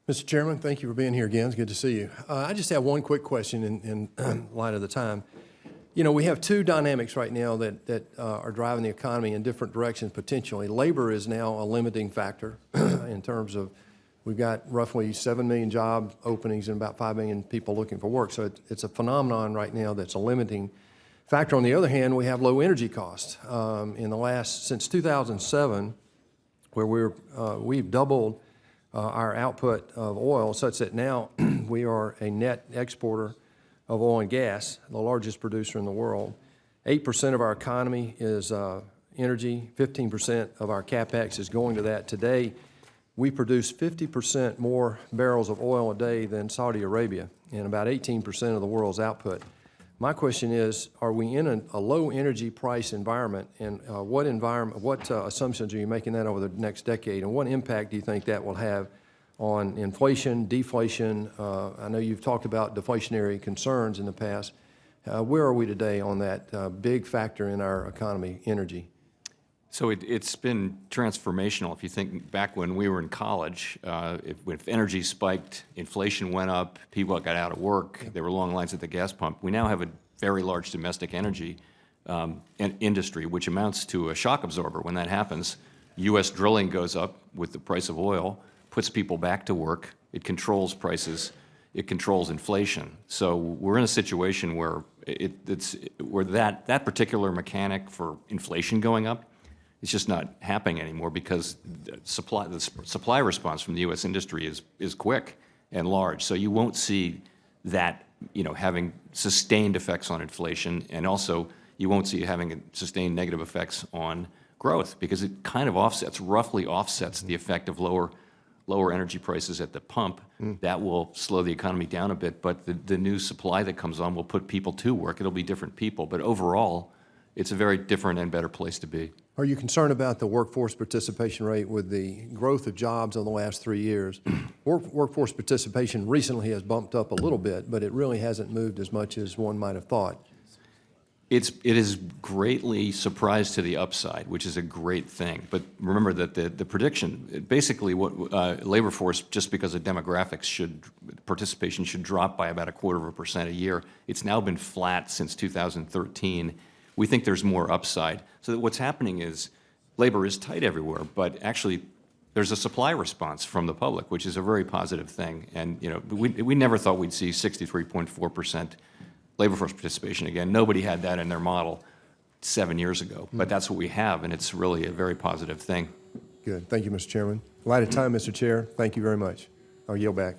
Mr. Chairman, thank you for being here again. It's good to see you. I just have one quick question in light of the time. You know, we have two dynamics right now that are driving the economy in different directions potentially. Labor is now a limiting factor in terms of we've got roughly 7 million job openings and about 5 million people looking for work. So it's a phenomenon right now that's a limiting factor. On the other hand, we have low energy costs. Since 2007, where we've doubled our output of oil such that now we are a net exporter of oil and gas, the largest producer in the world. 8% of our economy is energy, 15% of our CapEx is going to that. Today, we produce 50% more barrels of oil a day than Saudi Arabia and about 18% of the world's output. My question is, are we in a low energy price environment, and what assumptions are you making that over the next decade, and what impact do you think that will have on inflation, deflation? I know you've talked about deflationary concerns in the past. Where are we today on that big factor in our economy, energy? So it's been transformational. If you think back when we were in college, if energy spiked, inflation went up, people got out of work, there were long lines at the gas pump. We now have a very large domestic energy industry, which amounts to a shock absorber. When that happens, U.S. drilling goes up with the price of oil, puts people back to work, it controls prices, it controls inflation. So we're in a situation where that particular mechanic for inflation going up, it's just not happening anymore because the supply response from the U.S. industry is quick and large. So you won't see that, having sustained effects on inflation, and also you won't see it having sustained negative effects on growth because it kind of roughly offsets the effect of lower energy prices at the pump. That will slow the economy down a bit, but the new supply that comes on will put people to work. It'll be different people, but overall, it's a very different and better place to be. Are you concerned about the workforce participation rate with the growth of jobs over the last 3 years? Workforce participation recently has bumped up a little bit, but it really hasn't moved as much as one might have thought. It is greatly surprised to the upside, which is a great thing. But remember that the prediction, basically what labor force, just because of demographics, participation should drop by about 0.25% a year. It's now been flat since 2013. We think there's more upside. So that what's happening is labor is tight everywhere, but actually there's a supply response from the public, which is a very positive thing. And we never thought we'd see 63.4% labor force participation again. Nobody had that in their model 7 years ago, but that's what we have, and it's really a very positive thing. Good. Thank you, Mr. Chairman. Light of time, Mr. Chair. Thank you very much. I'll yield back.